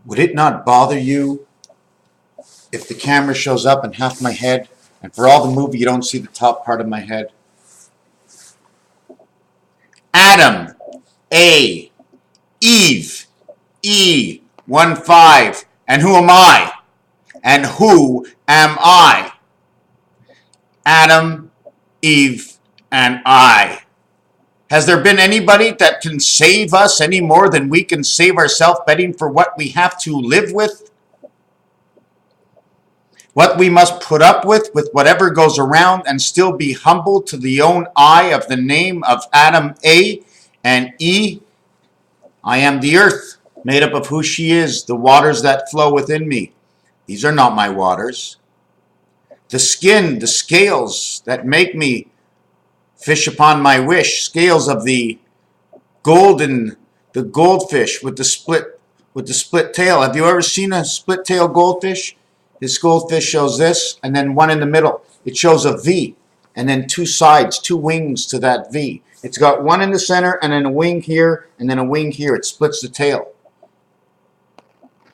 Would it not bother you if the camera shows up in half my head, and for all the movie you don't see the top part of my head? Adam, A, Eve, E, 1-5, and who am I? And who am I? Adam, Eve, and I. Has there been anybody that can save us any more than we can save ourselves betting for what we have to live with? What we must put up with whatever goes around, and still be humble to the own eye of the name of Adam, A, and E. I am the earth, made up of who she is, the waters that flow within me. These are not my waters. The skin, the scales that make me fish upon my wish, scales of the golden, the goldfish with the split tail. Have you ever seen a split tail goldfish? This goldfish shows this, and then one in the middle. It shows a V, and then two sides, two wings to that V. It's got one in the center, and then a wing here, and then a wing here. It splits the tail.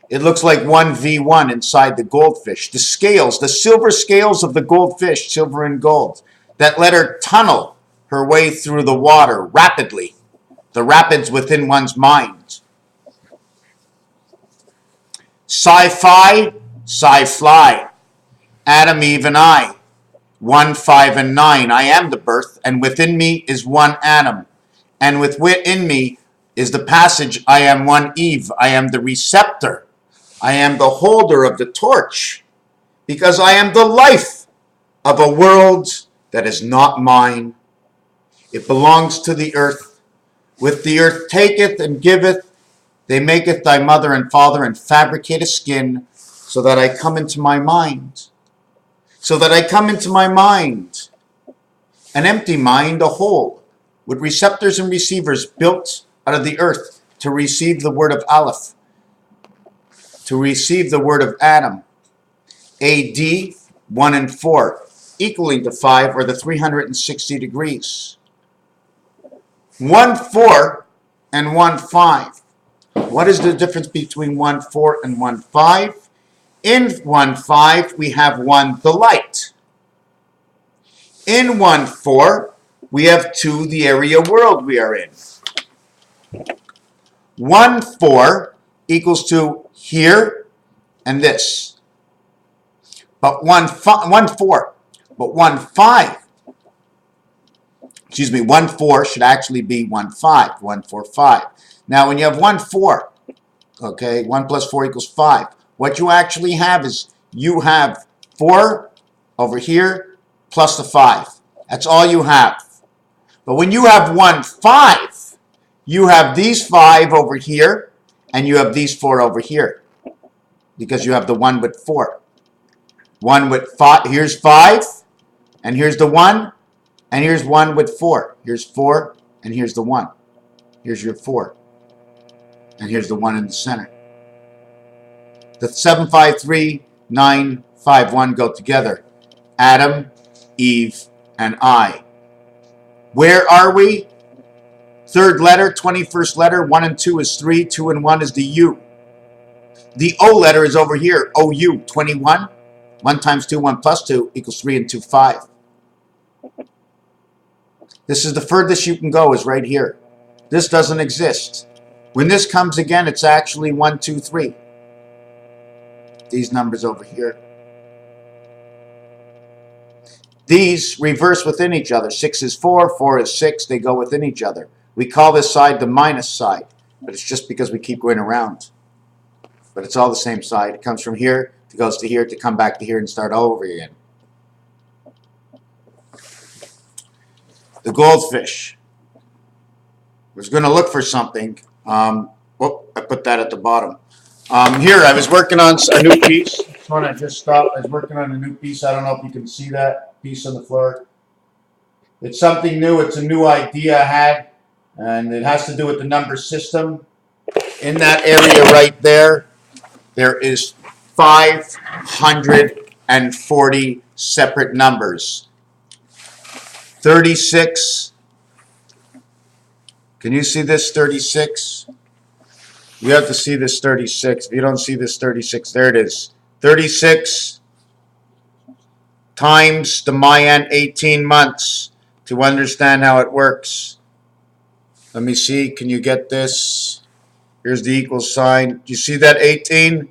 It looks like one V1 inside the goldfish. The scales, the silver scales of the goldfish, silver and gold, that let her tunnel her way through the water rapidly. The rapids within one's mind. Sci-fi, sci-fly. Adam, Eve, and I. 1, 5, and 9. I am the birth, and within me is one Adam. And within me is the passage, I am one Eve. I am the receptor. I am the holder of the torch, because I am the life of a world that is not mine. It belongs to the earth. With the earth taketh and giveth, they maketh thy mother and father, and fabricate a skin, so that I come into my mind. So that I come into my mind. An empty mind, a whole, with receptors and receivers built out of the earth to receive the word of Aleph, to receive the word of Adam. AD 1 and 4, equaling to 5, or the 360 degrees. 1, 4 and 1, 5. What is the difference between 1, 4 and 1, 5? In 1, 5, we have 1, the light. In 1, 4, we have 2, the area world we are in. 1, 4 equals to here and this. But 1, 4. But 1, 5. Excuse me, 1, 4 should actually be 1, 5. 1, 4, 5. Now, when you have 1, 4, okay, 1 plus 4 equals 5. What you actually have is you have 4 over here plus the 5. That's all you have. But when you have 1, 5, you have these 5 over here, and you have these 4 over here, because you have the 1 with 4. 1 with 5, here's 5, and here's the 1, and here's 1 with 4. Here's 4, and here's the 1. Here's your 4, and here's the 1 in the center. The 7, 5, 3, 9, 5, 1 go together. Adam, Eve, and I. Where are we? Third letter, 21st letter. 1 and 2 is 3. 2 and 1 is the U. The O letter is over here. OU, 21. 1 times 2, 1 plus 2 equals 3 and 2, 5. This is the furthest you can go, is right here. This doesn't exist. When this comes again, it's actually 1, 2, 3. These numbers over here. These reverse within each other. 6 is 4, 4 is 6. They go within each other. We call this side the minus side, but it's just because we keep going around. But it's all the same side. It comes from here, it goes to here, to come back to here and start all over again. The goldfish was going to look for something. I put that at the bottom. Here, I was working on a new piece. This one I just stopped. I was working on a new piece. I don't know if you can see that piece on the floor. It's something new. It's a new idea I had, and it has to do with the number system. In that area right there, there is 540 separate numbers. 36. Can you see this? 36. You have to see this 36. If you don't see this 36, there it is. 36 times the Mayan 18 months to understand how it works. Let me see. Can you get this? Here's the equal sign. Do you see that 18?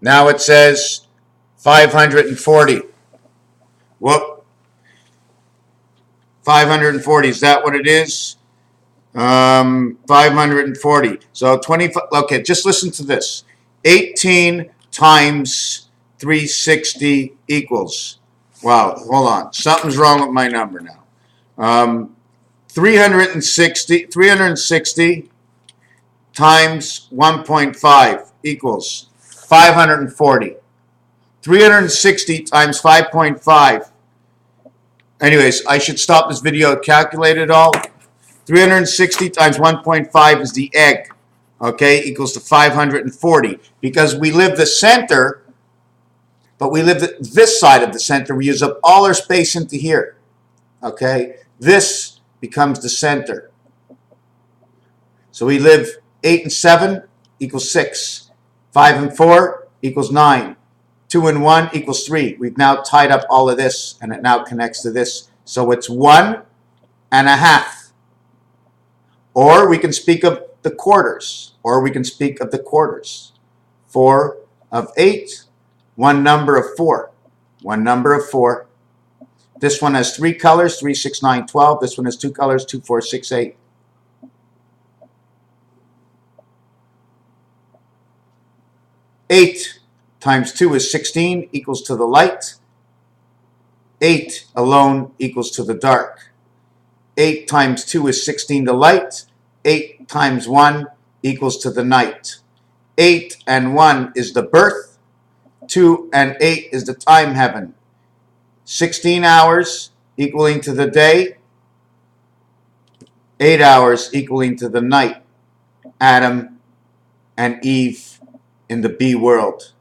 Now it says 540. Whoop. 540. Is that what it is? 540. So 25. Okay, just listen to this. 18 times 360 equals. Wow, hold on. Something's wrong with my number now. 360 times 1.5 equals 540. 360 times 5.5. Anyways, I should stop this video, calculate it all. 360 times 1.5 is the egg, okay, equals to 540. Because we live the center, but we live this side of the center. We use up all our space into here, okay? This becomes the center. So we live 8 and 7 equals 6. 5 and 4 equals 9. 2 and 1 equals 3. We've now tied up all of this, and it now connects to this. So it's 1.5. Or we can speak of the quarters. 4 of 8. One number of 4. This one has 3 colors, 3, 6, 9, 12. This one has 2 colors, 2, 4, 6, 8. 8 times 2 is 16, equals to the light. 8 alone equals to the dark. 8 times 2 is 16 to light. 8 times 1 equals to the night. 8 and 1 is the birth. 2 and 8 is the time heaven. 16 hours equaling to the day. 8 hours equaling to the night. Adam and Eve in the B world.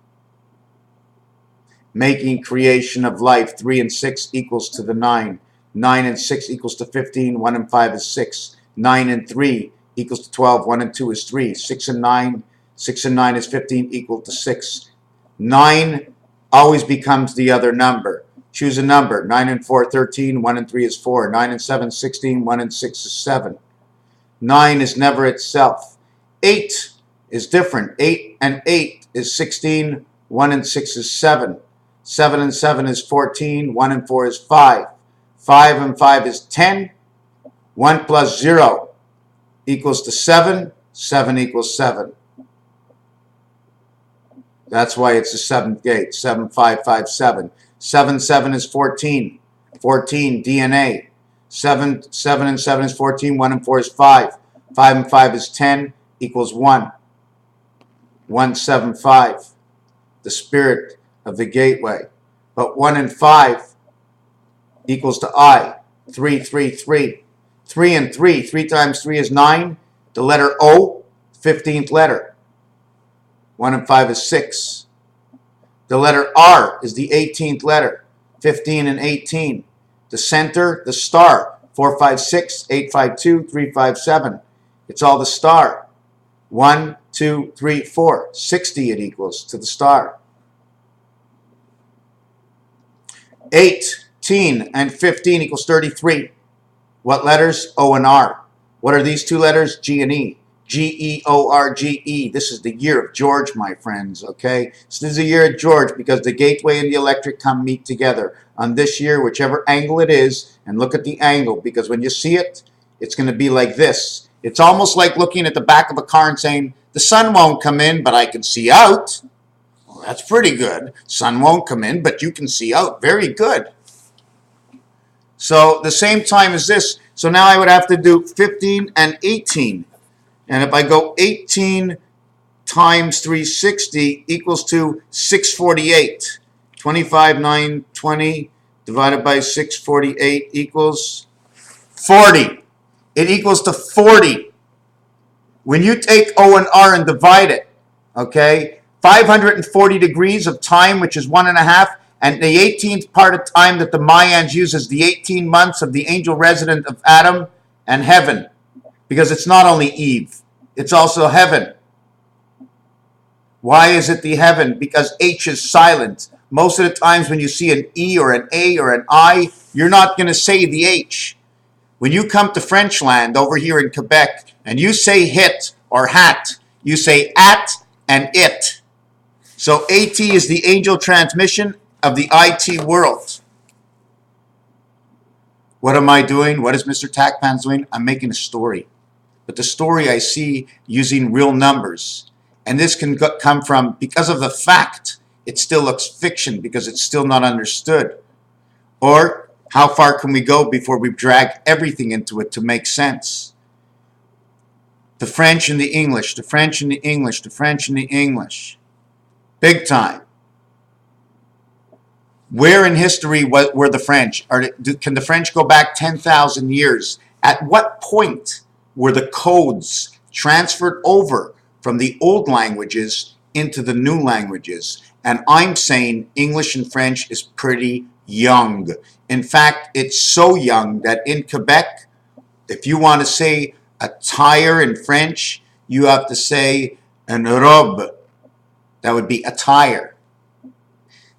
Making creation of life. 3 and 6 equals to the 9. 9 and 6 equals to 15. 1 and 5 is 6. 9 and 3 equals to 12. 1 and 2 is 3. 6 and 9 is 15 equal to 6. 9 always becomes the other number. Choose a number. 9 and 4, 13. 1 and 3 is 4. 9 and 7, 16. 1 and 6 is 7. 9 is never itself. 8 is different. 8 and 8 is 16. 1 and 6 is 7. 7 and 7 is 14. 1 and 4 is 5. 5 and 5 is 10. 1 plus 0 equals to 7. 7 equals 7. That's why it's the 7th gate. 7, 5, 5, 7. 7, 7 is 14. 14, DNA. 7 and 7 is 14. 1 and 4 is 5. 5 and 5 is 10 equals 1. 175. The spirit of the gateway. But 1 and 5 equals to I. 3, 3, 3. 3 and 3. 3 times 3 is 9. The letter O, 15th letter. 1 and 5 is 6. The letter R is the 18th letter. 15 and 18. The center, the star. 4, 5, 6, 8, 5, 2, 3, 5, 7. It's all the star. 1, 2, 3, 4. 60 it equals to the star. 18 and 15 equals 33. What letters? O and R. What are these two letters? G and E. G-E-O-R-G-E. This is the year of George, my friends, okay? So this is the year of George because the gateway and the electric come meet together on this year, whichever angle it is, and look at the angle because when you see it, it's going to be like this. It's almost like looking at the back of a car and saying, the sun won't come in, but I can see out. Well, that's pretty good. Sun won't come in, but you can see out. Very good. So the same time as this. So now I would have to do 15 and 18. And if I go 18 times 360 equals to 648. 25, 9, 20 divided by 648 equals 40. It equals to 40. When you take O and R and divide it, okay, 540 degrees of time, which is 1.5, and the 18th part of time that the Mayans use is the 18 months of the angel resident of Adam and heaven. Because it's not only Eve. It's also heaven. Why is it the heaven? Because H is silent. Most of the times when you see an E or an A or an I, you're not going to say the H. When you come to French land over here in Quebec and you say hit or hat, you say at and it. So AT is the angel transmission of the IT world. What am I doing? What is Mr. TACPANS doing? I'm making a story. But the story I see using real numbers. And this can come from, because of the fact, it still looks fiction because it's still not understood. Or how far can we go before we drag everything into it to make sense? The French and the English, the French and the English, the French and the English. Big time. Where in history were the French? Can the French go back 10,000 years? At what point were the codes transferred over from the old languages into the new languages? And I'm saying English and French is pretty young. In fact, it's so young that in Quebec, if you want to say a tire in French, you have to say une robe. That would be a tire.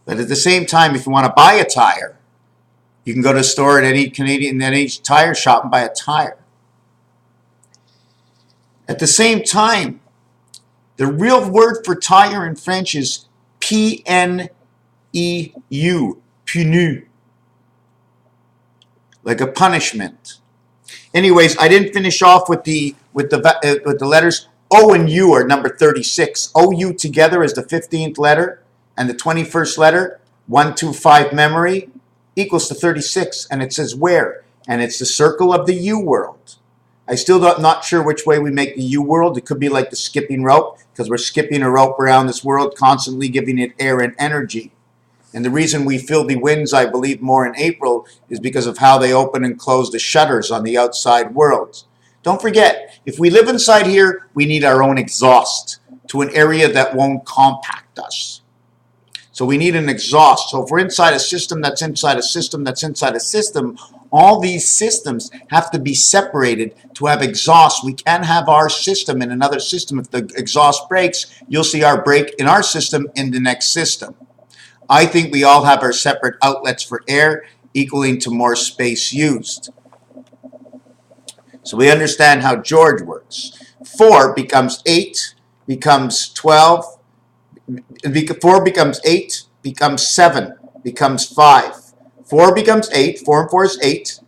But at the same time, if you want to buy a tire, you can go to a store at any tire shop and buy a tire. At the same time, the real word for tire in French is P-N-E-U, punu, like a punishment. Anyways, I didn't finish off with the letters. O and U are number 36. O-U together is the 15th letter. And the 21st letter, 125 memory, equals to 36. And it says where? And it's the circle of the U world. I still not sure which way we make the U world. It could be like the skipping rope, because we're skipping a rope around this world, constantly giving it air and energy. And the reason we feel the winds, I believe, more in April is because of how they open and close the shutters on the outside world. Don't forget, if we live inside here, we need our own exhaust to an area that won't compact us. So we need an exhaust. So if we're inside a system that's inside a system that's inside a system, all these systems have to be separated to have exhaust. We can't have our system in another system. If the exhaust breaks, you'll see our break in our system in the next system. I think we all have our separate outlets for air, equaling to more space used. So we understand how George works. 4 becomes 8, becomes 12, 4 becomes 8, becomes 7, becomes 5. 4 becomes 8, 4 and 4 is 8.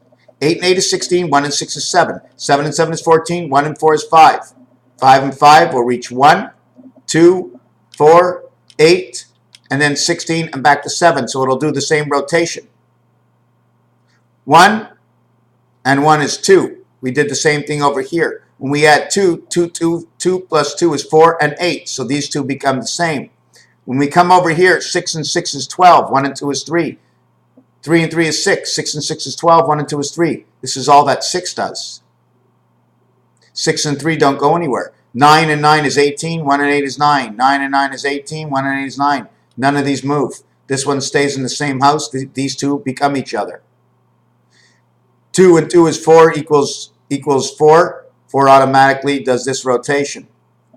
8 and 8 is 16, 1 and 6 is 7. 7 and 7 is 14, 1 and 4 is 5. 5 and 5 will reach 1, 2, 4, 8, and then 16 and back to 7. So it'll do the same rotation. 1 and 1 is 2. We did the same thing over here. When we add 2 plus 2 is 4 and 8. So these two become the same. When we come over here, 6 and 6 is 12. 1 and 2 is 3. 3 and 3 is 6. 6 and 6 is 12. 1 and 2 is 3. This is all that 6 does. 6 and 3 don't go anywhere. 9 and 9 is 18. 1 and 8 is 9. 9 and 9 is 18. 1 and 8 is 9. None of these move. This one stays in the same house. These two become each other. 2 and 2 is 4 equals 4. 4 automatically does this rotation.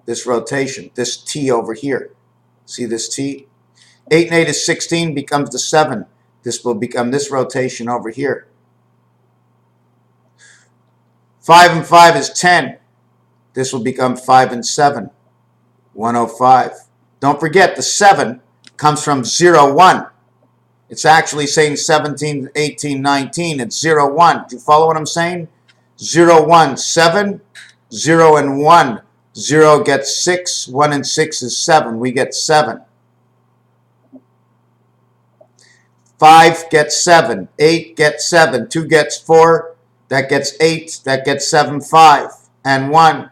This T over here. See this T? 8 and 8 is 16, becomes the 7. This will become this rotation over here. 5 and 5 is 10. This will become 5 and 7. 105. Don't forget, the 7 comes from 0, 1. It's actually saying 17, 18, 19. It's 0, 1. Do you follow what I'm saying? 0, 1, 7, 0 and 1. 0 gets 6, 1 and 6 is 7. We get 7. 5 gets 7, 8 gets 7, 2 gets 4, that gets 8, that gets 7, 5, and 1.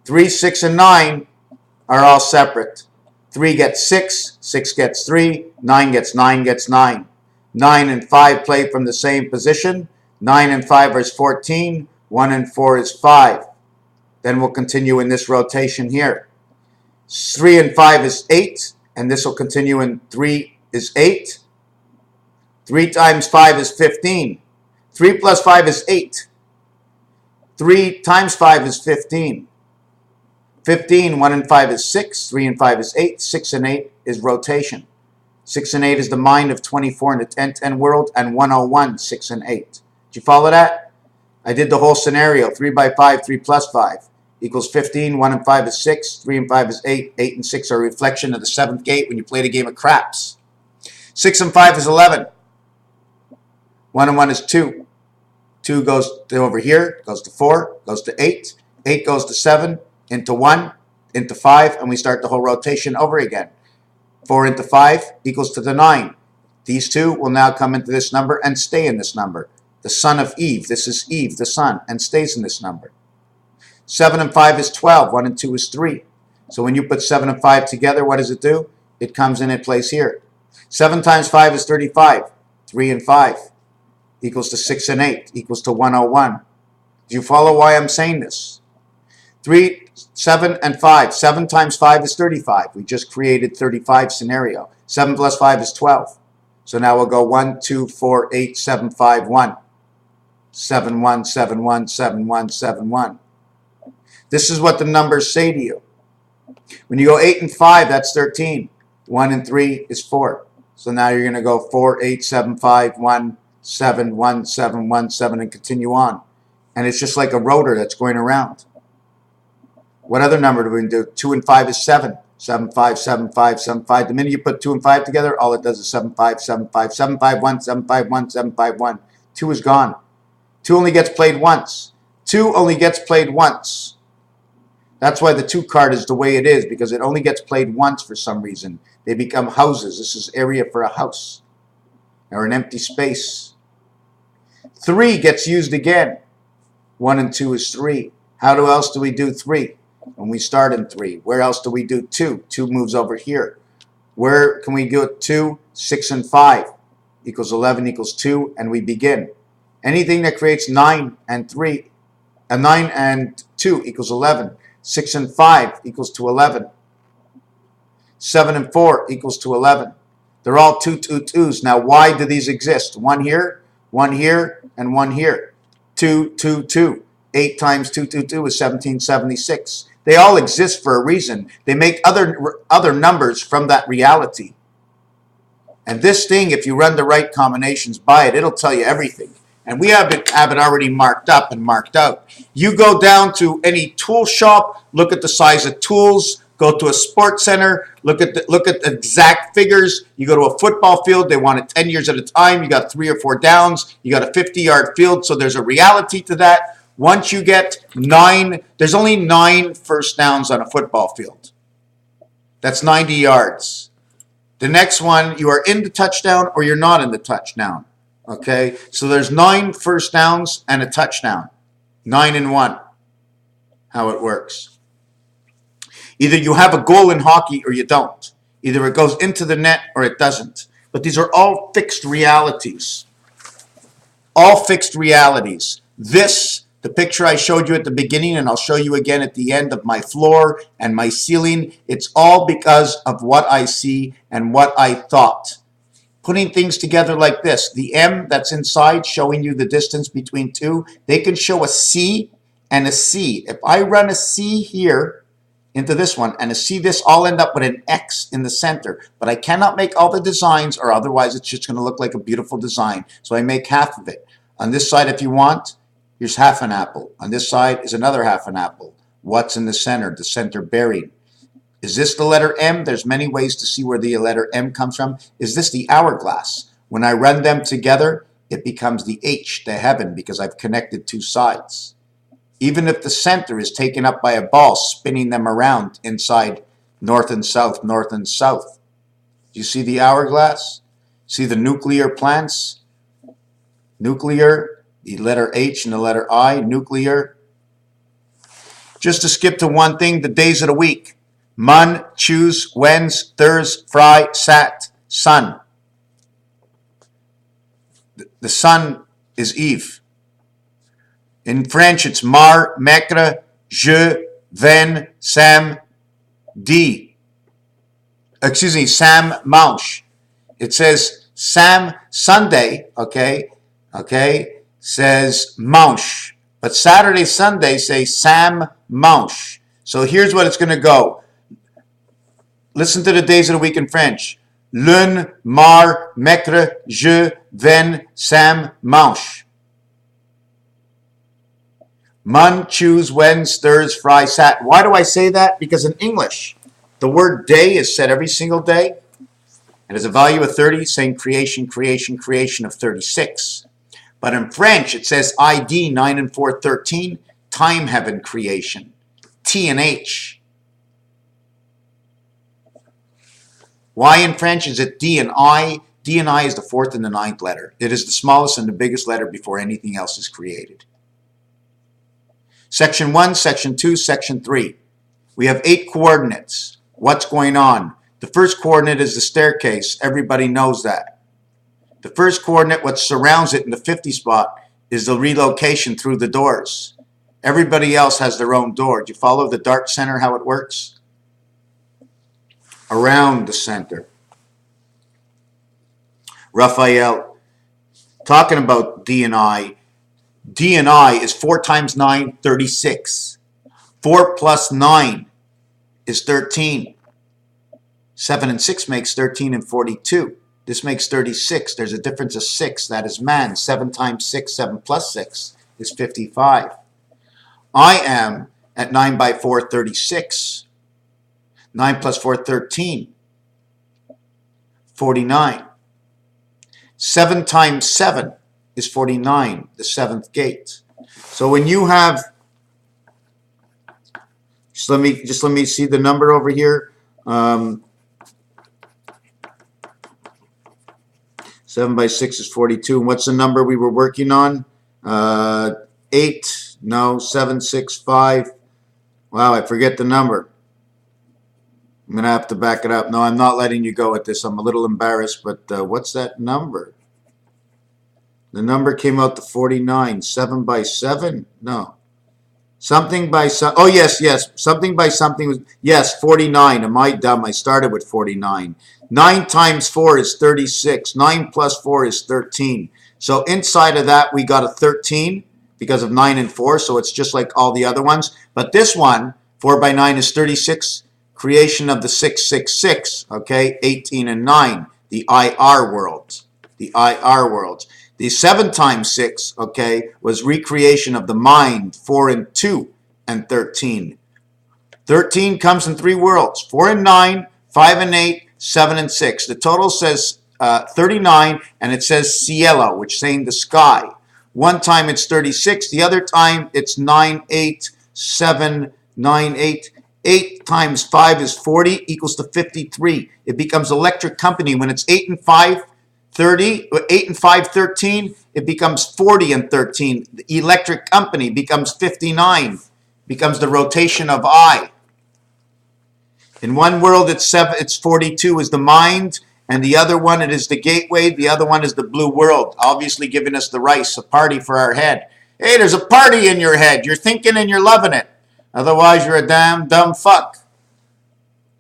3, 6, and 9 are all separate. 3 gets 6, 6 gets 3, 9 gets 9 gets 9. 9 and 5 play from the same position. 9 and 5 is 14, 1 and 4 is 5. Then we'll continue in this rotation here. 3 and 5 is 8, and this will continue in 3 is 8. 3 times 5 is 15. 3 plus 5 is 8. 3 times 5 is 15. 15, 1 and 5 is 6, 3 and 5 is 8, 6 and 8 is rotation. 6 and 8 is the mind of 24 in the 10-10 world, and 101, 6 and 8. Did you follow that? I did the whole scenario. 3 by 5, 3 plus 5 equals 15, 1 and 5 is 6, 3 and 5 is 8, 8 and 6 are a reflection of the 7th gate when you played a game of craps. 6 and 5 is 11. 1 and 1 is 2. 2 goes to over here, goes to 4, goes to 8. 8 goes to 7, into 1, into 5, and we start the whole rotation over again. 4 into 5 equals to the 9. These two will now come into this number and stay in this number. The son of Eve, this is Eve, the son, and stays in this number. 7 and 5 is 12, 1 and 2 is 3. So when you put 7 and 5 together, what does it do? It comes in place here. 7 times 5 is 35, 3 and 5 equals to 6 and 8, equals to 101. Do you follow why I'm saying this? 3, 7, and 5. 7 times 5 is 35. We just created 35 scenario. 7 plus 5 is 12. So now we'll go 1, 2, 4, 8, 7, 5, 1. 7, 1, 7, 1, 7, 1, 7, 1. This is what the numbers say to you. When you go 8 and 5, that's 13. 1 and 3 is 4. So now you're going to go 4, 8, 7, 5, 1, 7, 1, 7, 1, 7, and continue on. And it's just like a rotor that's going around. What other number do we do? 2 and 5 is 7. 7, 5, 7, 5, 7, 5. The minute you put 2 and 5 together, all it does is 7, 5, 7, 5, 7, 5, 1, 7, 5, 1, 7, 5, 1. 2 is gone. 2 only gets played once. 2 only gets played once. That's why the 2 card is the way it is, because it only gets played once for some reason. They become houses. This is area for a house or an empty space. 3 gets used again. 1 and 2 is 3. How else do we do 3? When we start in 3. Where else do we do 2? 2 moves over here. Where can we do 2? 6 and 5 equals 11 equals 2, and we begin. Anything that creates 9 and 3, 9 and 2 equals 11. 6 and 5 equals to 11. 7 and 4 equals to 11. They're all 2, 2, 2s. Now, why do these exist? 1 here, and 1 here. 2, 2, 2. 8 times 2, 2, 2 is 1776. They all exist for a reason. They make other numbers from that reality. And this thing, if you run the right combinations by it, it'll tell you everything. And we have it already marked up and marked out. You go down to any tool shop, look at the size of tools, go to a sports center, look at the exact figures. You go to a football field, they want it 10 years at a time. You got 3 or 4 downs. You got a 50-yard field, so there's a reality to that. Once you get 9, there's only 9 first downs on a football field. That's 90 yards. The next one, you are in the touchdown or you're not in the touchdown. Okay? So there's 9 first downs and a touchdown. 9 and 1. How it works. Either you have a goal in hockey or you don't. Either it goes into the net or it doesn't. But these are all fixed realities. All fixed realities. The picture I showed you at the beginning, and I'll show you again at the end, of my floor and my ceiling, it's all because of what I see and what I thought. Putting things together like this, the M that's inside showing you the distance between 2, they can show a C and a C. If I run a C here into this one and a C this, I'll end up with an X in the center. But I cannot make all the designs, or otherwise it's just going to look like a beautiful design. So I make half of it. On this side, if you want, here's half an apple. On this side is another half an apple. What's in the center bearing? Is this the letter M? There's many ways to see where the letter M comes from. Is this the hourglass? When I run them together, it becomes the H, the heaven, because I've connected 2 sides. Even if the center is taken up by a ball, spinning them around inside north and south, north and south. Do you see the hourglass? See the nuclear plants? Nuclear, the letter H and the letter I, nuclear. Just to skip to one thing, the days of the week. Mon, Tues, Wens, Thurs, Fry, Sat, Sun. The sun is Eve. In French, it's Mar, Mecre, Je, Ven, Sam, Di. Excuse me, Sam, Manche. It says Sam, Sunday, okay, says Manche. But Saturday, Sunday say Sam Manche. So here's what it's going to go. Listen to the days of the week in French. Lune, mar, mercredi, je, ven, sam, manche. Mon, choose, when, stirs, fry, sat. Why do I say that? Because in English, the word day is said every single day. It has a value of 30, saying creation, creation, creation of 36. But in French, it says ID 9 and 4, 13, time, heaven, creation, T and H. Why in French is it D and I? D and I is the 4th and the 9th letter. It is the smallest and the biggest letter before anything else is created. Section 1, Section 2, Section 3. We have 8 coordinates. What's going on? The first coordinate is the staircase. Everybody knows that. The first coordinate, what surrounds it in the 50 spot, is the relocation through the doors. Everybody else has their own door. Do you follow the dart center, how it works? Around the center. Raphael, talking about D and I. D and I is 4 times 9, 36. 4 plus 9 is 13. 7 and 6 makes 13 and 42. This makes 36. There's a difference of 6. That is man. 7 times 6, 7 plus 6 is 55. I am at 9 by 4, 36. 9 plus 4, 13. 49. 7 times 7 is 49, the 7th gate. So when you have, just let me see the number over here. 7 by 6 is 42. And what's the number we were working on? 8. No, 7, 6, 5. Wow, I forget the number. I'm going to have to back it up. No, I'm not letting you go at this. I'm a little embarrassed, but what's that number? The number came out to 49. 7 by 7? No. Something by some. Oh, yes. Something by something was. Yes, 49. Am I dumb? I started with 49. 9 times 4 is 36. 9 plus 4 is 13. So inside of that, we got a 13 because of 9 and 4. So it's just like all the other ones. But this one, 4 by 9 is 36. Creation of the 666. Okay, 18 and 9. The IR worlds. The IR worlds. The 7 times 6, okay, was recreation of the mind, 4 and 2, and 13. 13 comes in 3 worlds, 4 and 9, 5 and 8, 7 and 6. The total says 39, and it says cielo, which is saying the sky. One time it's 36, the other time it's 9, 8, 7, 9, 8. 8 times 5 is 40, equals to 53. It becomes electric company when it's 8 and 5. 30, 8 and 5, 13, it becomes 40 and 13. The electric company becomes 59, becomes the rotation of I. In one world, it's 42 is the mind, and the other one, it is the gateway. The other one is the blue world, obviously giving us the rice, a party for our head. Hey, there's a party in your head. You're thinking and you're loving it. Otherwise, you're a damn dumb fuck.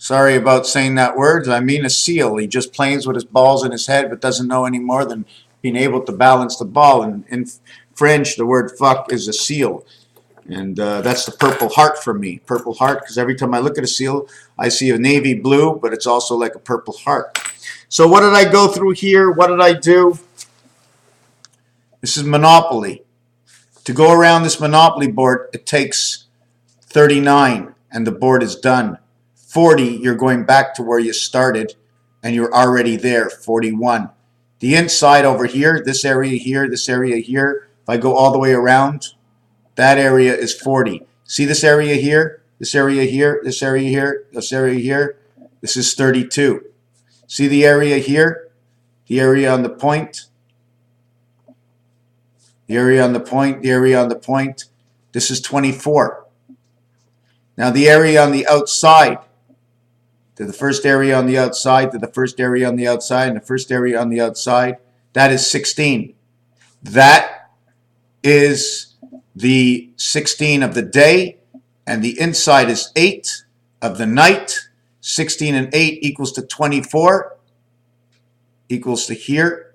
Sorry about saying that word. I mean a seal. He just plays with his balls in his head but doesn't know any more than being able to balance the ball. And in French, the word fuck is a seal. And that's the purple heart for me. Purple heart, because every time I look at a seal, I see a navy blue, but it's also like a purple heart. So what did I go through here? What did I do? This is Monopoly. To go around this Monopoly board, it takes 39, and the board is done. 40, you're going back to where you started, and you're already there, 41. The inside over here, this area here, this area here, if I go all the way around, that area is 40. See this area here, this area here, this area here, this area here? This is 32. See the area here, the area on the point, the area on the point, the area on the point? This is 24. Now the area on the outside, to the first area on the outside, to the first area on the outside, and the first area on the outside, that is 16. That is the 16 of the day, and the inside is 8 of the night. 16 and 8 equals to 24, equals to here.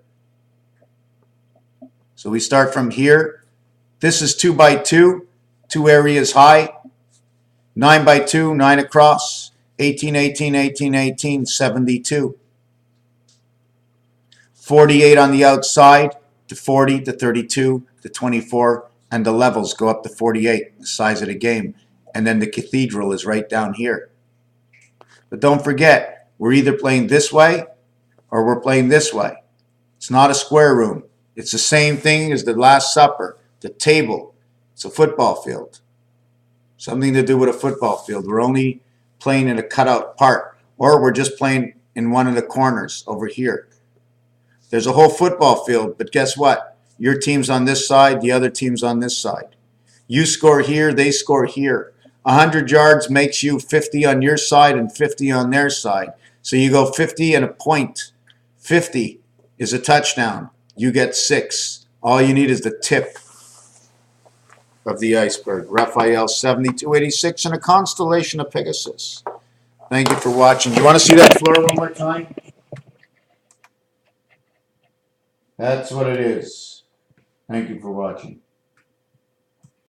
So we start from here. This is 2 by 2, 2 areas high. 9 by 2, 9 across. 18, 18, 18, 18, 72. 48 on the outside, to 40, to 32, to 24, and the levels go up to 48, the size of the game. And then the cathedral is right down here. But don't forget, we're either playing this way or we're playing this way. It's not a square room. It's the same thing as the Last Supper, the table. It's a football field. Something to do with a football field. We're only playing in a cutout part, or we're just playing in one of the corners over here. There's a whole football field, but guess what? Your team's on this side, the other team's on this side. You score here, they score here. 100 yards makes you 50 on your side and 50 on their side. So you go 50 and a point. 50 is a touchdown. You get 6. All you need is the tip of the iceberg. Raphael 7286 and a constellation of Pegasus. Thank you for watching. You want to see that floor one more time? That's what it is. Thank you for watching.